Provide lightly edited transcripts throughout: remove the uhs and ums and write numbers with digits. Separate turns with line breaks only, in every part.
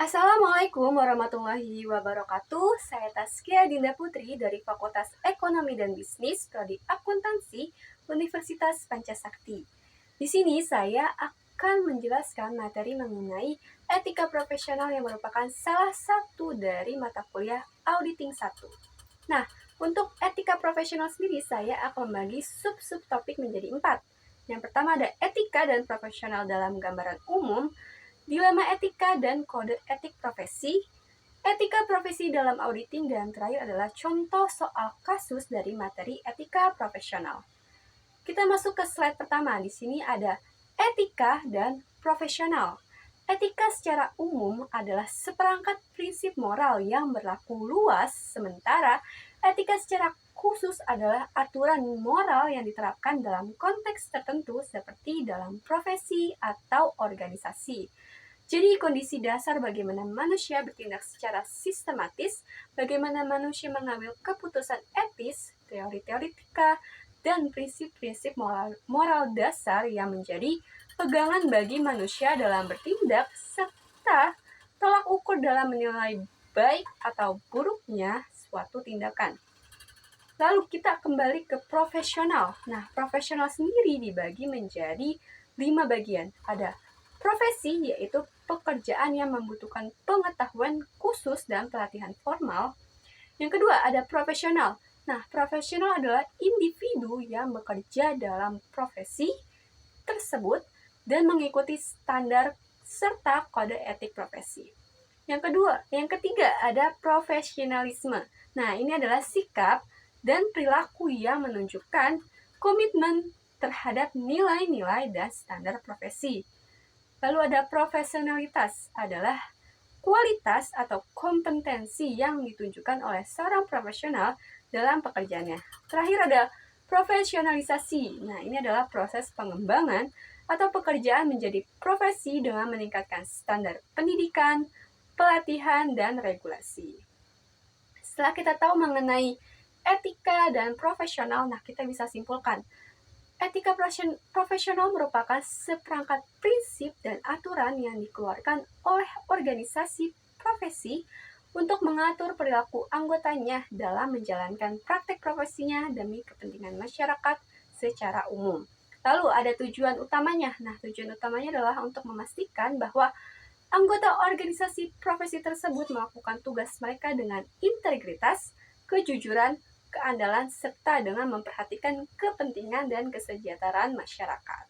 Assalamualaikum warahmatullahi wabarakatuh. Saya Taskia Dinda Putri dari Fakultas Ekonomi dan Bisnis, Prodi Akuntansi, Universitas Pancasakti. Di sini saya akan menjelaskan materi mengenai etika profesional yang merupakan salah satu dari mata kuliah Auditing 1. Nah, untuk etika profesional sendiri saya akan membagi sub-sub topik menjadi 4. Yang pertama ada etika dan profesional dalam gambaran umum, dilema etika dan kode etik profesi, etika profesi dalam auditing, dan terakhir adalah contoh soal kasus dari materi etika profesional. Kita masuk ke slide pertama. Di sini ada etika dan profesional. Etika secara umum adalah seperangkat prinsip moral yang berlaku luas, sementara etika secara khusus adalah aturan moral yang diterapkan dalam konteks tertentu seperti dalam profesi atau organisasi. Jadi kondisi dasar bagaimana manusia bertindak secara sistematis, bagaimana manusia mengambil keputusan etis, teori-teori etika, dan prinsip-prinsip moral dasar yang menjadi pegangan bagi manusia dalam bertindak, serta tolak ukur dalam menilai baik atau buruknya suatu tindakan. Lalu kita kembali ke profesional. Nah, profesional sendiri dibagi menjadi 5 bagian. Ada profesi, yaitu pekerjaan yang membutuhkan pengetahuan khusus dan pelatihan formal. Yang kedua, ada profesional. Nah, profesional adalah individu yang bekerja dalam profesi tersebut dan mengikuti standar serta kode etik profesi. Yang ketiga ada profesionalisme. Nah, ini adalah sikap dan perilaku yang menunjukkan komitmen terhadap nilai-nilai dan standar profesi. Lalu ada profesionalitas, adalah kualitas atau kompetensi yang ditunjukkan oleh seorang profesional dalam pekerjaannya. Terakhir ada profesionalisasi. Nah, ini adalah proses pengembangan atau pekerjaan menjadi profesi dengan meningkatkan standar pendidikan, pelatihan, dan regulasi. Setelah kita tahu mengenai etika dan profesional, nah kita bisa simpulkan. Etika profesional merupakan seperangkat prinsip dan aturan yang dikeluarkan oleh organisasi profesi untuk mengatur perilaku anggotanya dalam menjalankan praktek profesinya demi kepentingan masyarakat secara umum. Lalu ada tujuan utamanya. Nah, tujuan utamanya adalah untuk memastikan bahwa anggota organisasi profesi tersebut melakukan tugas mereka dengan integritas, kejujuran, keandalan, serta dengan memperhatikan kepentingan dan kesejahteraan masyarakat.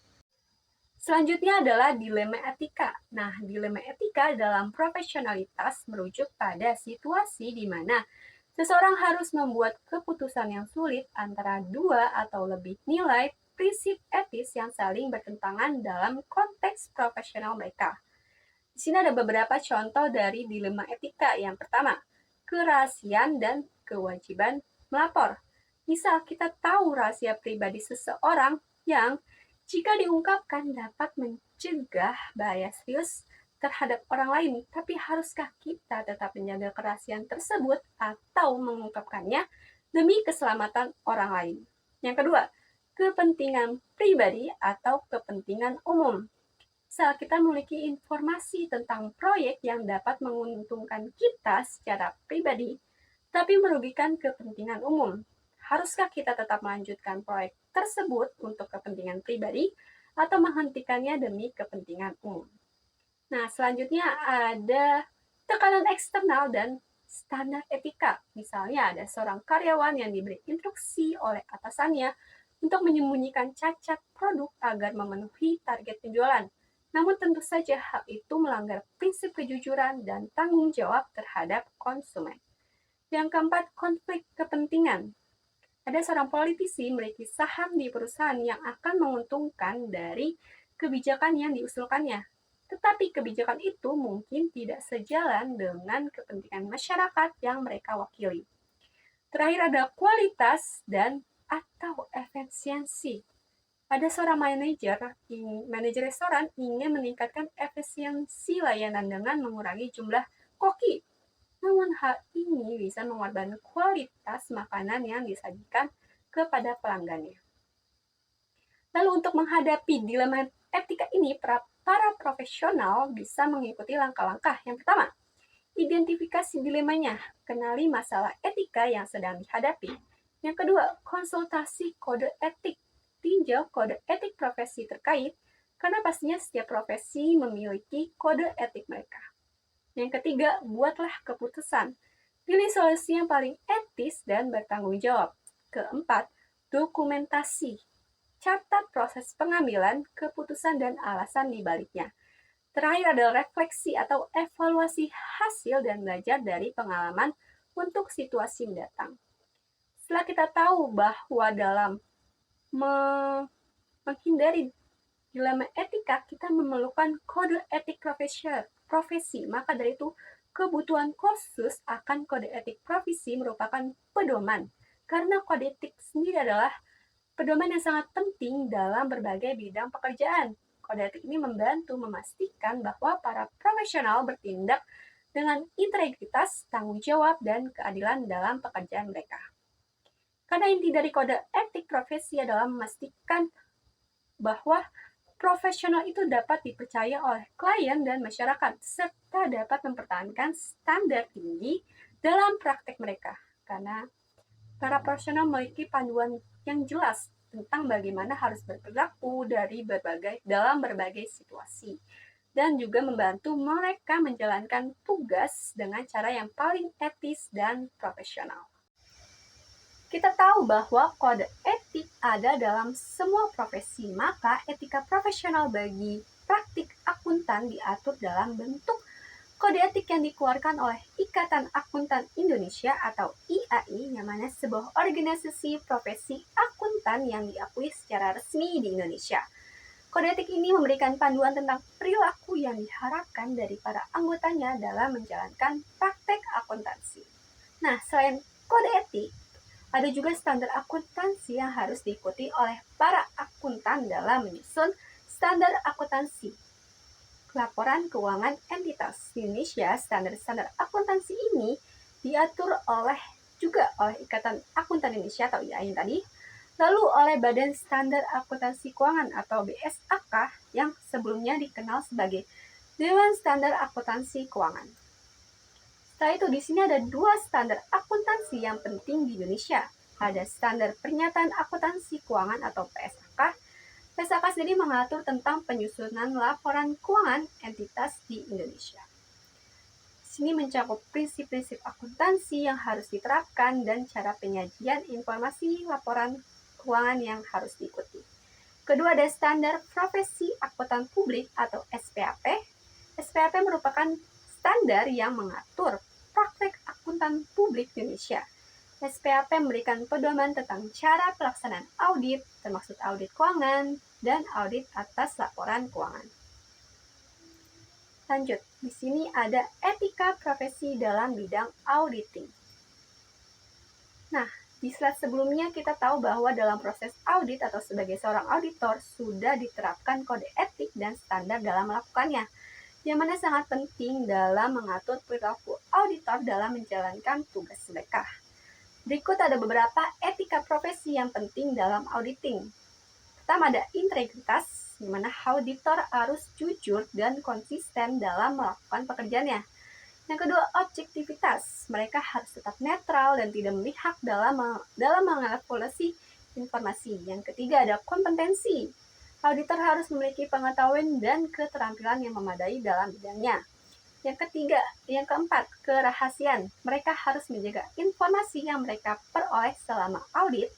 Selanjutnya adalah dilema etika. Nah, dilema etika dalam profesionalitas merujuk pada situasi di mana seseorang harus membuat keputusan yang sulit antara dua atau lebih nilai prinsip etis yang saling bertentangan dalam konteks profesional mereka. Di sini ada beberapa contoh dari dilema etika. Yang pertama, kerahasiaan dan kewajiban melapor. Misal kita tahu rahasia pribadi seseorang yang jika diungkapkan dapat mencegah bahaya serius terhadap orang lain, tapi haruskah kita tetap menjaga kerahasiaan tersebut atau mengungkapkannya demi keselamatan orang lain? Yang kedua, kepentingan pribadi atau kepentingan umum. Saat kita memiliki informasi tentang proyek yang dapat menguntungkan kita secara pribadi, tapi merugikan kepentingan umum, haruskah kita tetap melanjutkan proyek tersebut untuk kepentingan pribadi atau menghentikannya demi kepentingan umum? Nah, selanjutnya ada tekanan eksternal dan standar etika. Misalnya ada seorang karyawan yang diberi instruksi oleh atasannya untuk menyembunyikan cacat produk agar memenuhi target penjualan. Namun tentu saja hal itu melanggar prinsip kejujuran dan tanggung jawab terhadap konsumen. Yang keempat, konflik kepentingan. Ada seorang politisi memiliki saham di perusahaan yang akan menguntungkan dari kebijakan yang diusulkannya. Tetapi kebijakan itu mungkin tidak sejalan dengan kepentingan masyarakat yang mereka wakili. Terakhir ada kualitas dan atau efisiensi. Ada seorang manajer restoran ingin meningkatkan efisiensi layanan dengan mengurangi jumlah koki. Namun hal ini bisa mengorbankan kualitas makanan yang disajikan kepada pelanggannya. Lalu untuk menghadapi dilema etika ini, para profesional bisa mengikuti langkah-langkah. Yang pertama, Identifikasi dilemanya, kenali masalah etika yang sedang dihadapi. Yang kedua, konsultasi kode etik. Tinjau kode etik profesi terkait, karena pastinya setiap profesi memiliki kode etik mereka. Yang ketiga, buatlah keputusan. Pilih solusi yang paling etis dan bertanggung jawab. Keempat, dokumentasi. Catat proses pengambilan, keputusan, dan alasan di baliknya. Terakhir adalah refleksi atau evaluasi hasil dan belajar dari pengalaman untuk situasi mendatang. Setelah kita tahu bahwa dalam menghindari dilema etika, kita memerlukan kode etik profesi. Maka dari itu, kebutuhan khusus akan kode etik profesi merupakan pedoman. Karena kode etik sendiri adalah pedoman yang sangat penting dalam berbagai bidang pekerjaan. Kode etik ini membantu memastikan bahwa para profesional bertindak dengan integritas, tanggung jawab, dan keadilan dalam pekerjaan mereka. Karena inti dari kode etik profesi adalah memastikan bahwa profesional itu dapat dipercaya oleh klien dan masyarakat, serta dapat mempertahankan standar tinggi dalam praktek mereka. Karena para profesional memiliki panduan yang jelas tentang bagaimana harus berperilaku dalam berbagai situasi, dan juga membantu mereka menjalankan tugas dengan cara yang paling etis dan profesional. Kita tahu bahwa kode etik ada dalam semua profesi, maka etika profesional bagi praktik akuntan diatur dalam bentuk kode etik yang dikeluarkan oleh Ikatan Akuntan Indonesia atau IAI, yang mana sebuah organisasi profesi akuntan yang diakui secara resmi di Indonesia. Kode etik ini memberikan panduan tentang perilaku yang diharapkan dari para anggotanya dalam menjalankan praktek akuntansi. Nah, selain kode etik, ada juga standar akuntansi yang harus diikuti oleh para akuntan dalam menyusun standar akuntansi laporan keuangan entitas. Di Indonesia, standar-standar akuntansi ini diatur juga oleh Ikatan Akuntan Indonesia atau IAIN tadi, lalu oleh Badan Standar Akuntansi Keuangan atau BSAK yang sebelumnya dikenal sebagai Dewan Standar Akuntansi Keuangan. Setelah itu, di sini ada dua standar akuntansi yang penting di Indonesia. Ada standar pernyataan akuntansi keuangan atau PSAK. PSAK sendiri mengatur tentang penyusunan laporan keuangan entitas di Indonesia. Di sini mencakup prinsip-prinsip akuntansi yang harus diterapkan dan cara penyajian informasi laporan keuangan yang harus diikuti. Kedua, ada standar profesi akuntan publik atau SPAP. SPAP merupakan standar yang mengatur praktek akuntan publik di Indonesia. SPAP memberikan pedoman tentang cara pelaksanaan audit, termasuk audit keuangan dan audit atas laporan keuangan. Lanjut, di sini ada etika profesi dalam bidang auditing. Nah, di slide sebelumnya kita tahu bahwa dalam proses audit atau sebagai seorang auditor sudah diterapkan kode etik dan standar dalam melakukannya, yang mana sangat penting dalam mengatur perilaku auditor dalam menjalankan tugas mereka. Berikut ada beberapa etika profesi yang penting dalam auditing. Pertama, ada integritas, di mana auditor harus jujur dan konsisten dalam melakukan pekerjaannya. Yang kedua, objektivitas. Mereka harus tetap netral dan tidak memihak dalam mengevaluasi informasi. Yang ketiga, ada kompetensi. Auditor harus memiliki pengetahuan dan keterampilan yang memadai dalam bidangnya. Yang keempat, kerahasiaan. Mereka harus menjaga informasi yang mereka peroleh selama audit.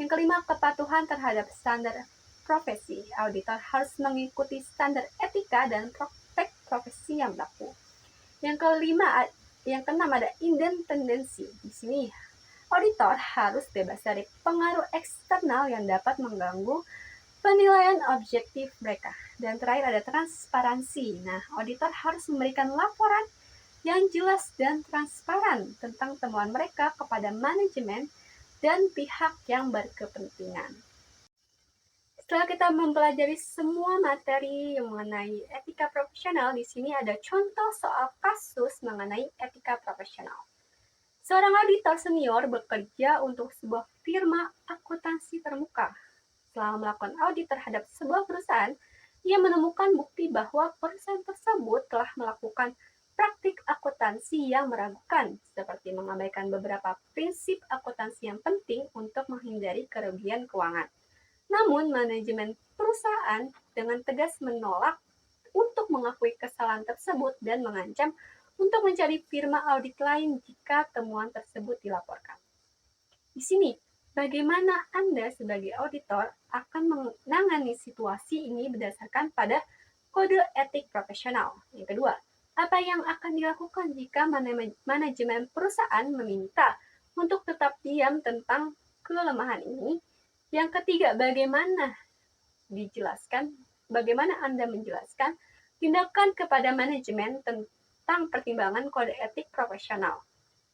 Yang kelima, kepatuhan terhadap standar profesi. Auditor harus mengikuti standar etika dan praktek profesi yang berlaku. Yang keenam ada independensi. Di sini, auditor harus bebas dari pengaruh eksternal yang dapat mengganggu penilaian objektif mereka. Dan terakhir ada transparansi. Nah, auditor harus memberikan laporan yang jelas dan transparan tentang temuan mereka kepada manajemen dan pihak yang berkepentingan. Setelah kita mempelajari semua materi yang mengenai etika profesional, di sini ada contoh soal kasus mengenai etika profesional. Seorang auditor senior bekerja untuk sebuah firma akuntansi termuka. Setelah melakukan audit terhadap sebuah perusahaan, ia menemukan bukti bahwa perusahaan tersebut telah melakukan praktik akuntansi akuntansi yang meragukan, seperti mengabaikan beberapa prinsip akuntansi yang penting untuk menghindari kerugian keuangan. Namun, manajemen perusahaan dengan tegas menolak untuk mengakui kesalahan tersebut dan mengancam untuk mencari firma audit lain jika temuan tersebut dilaporkan. Di sini, bagaimana Anda sebagai auditor akan menangani situasi ini berdasarkan pada kode etik profesional. Yang kedua, apa yang akan dilakukan jika manajemen perusahaan meminta untuk tetap diam tentang kelemahan ini? Yang ketiga, bagaimana Anda menjelaskan tindakan kepada manajemen tentang pertimbangan kode etik profesional?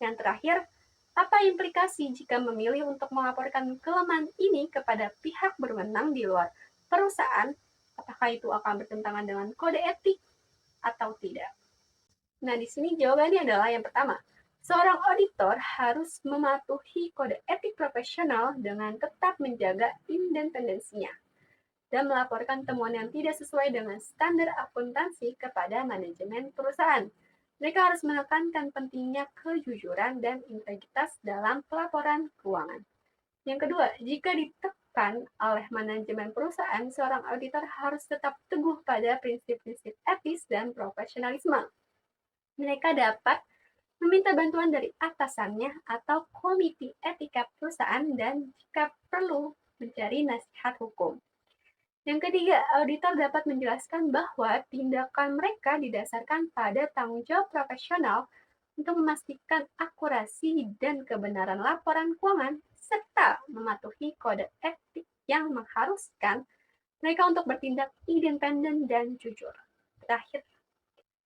Yang terakhir, apa implikasi jika memilih untuk melaporkan kelemahan ini kepada pihak berwenang di luar perusahaan? Apakah itu akan bertentangan dengan kode etik atau tidak? Nah, di sini jawabannya adalah yang pertama. Seorang auditor harus mematuhi kode etik profesional dengan tetap menjaga independensinya dan melaporkan temuan yang tidak sesuai dengan standar akuntansi kepada manajemen perusahaan. Mereka harus menekankan pentingnya kejujuran dan integritas dalam pelaporan keuangan. Yang kedua, jika ditekan oleh manajemen perusahaan, seorang auditor harus tetap teguh pada prinsip-prinsip etis dan profesionalisme. Mereka dapat meminta bantuan dari atasannya atau komite etika perusahaan dan jika perlu mencari nasihat hukum. Yang ketiga, auditor dapat menjelaskan bahwa tindakan mereka didasarkan pada tanggung jawab profesional untuk memastikan akurasi dan kebenaran laporan keuangan serta mematuhi kode etik yang mengharuskan mereka untuk bertindak independen dan jujur. Terakhir,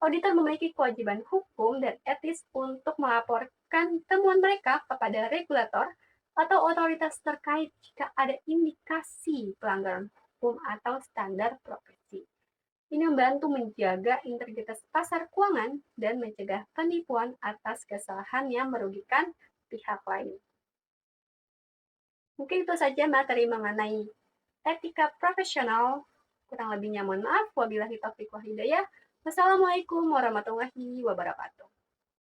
auditor memiliki kewajiban hukum dan etis untuk melaporkan temuan mereka kepada regulator atau otoritas terkait jika ada indikasi pelanggaran hukum atau standar profesi. Ini membantu menjaga integritas pasar keuangan dan mencegah penipuan atas kesalahan yang merugikan pihak lain. Mungkin itu saja materi mengenai etika profesional. Kurang lebihnya mohon maaf. Wabillahi taufiq wal hidayah. Wassalamualaikum warahmatullahi wabarakatuh.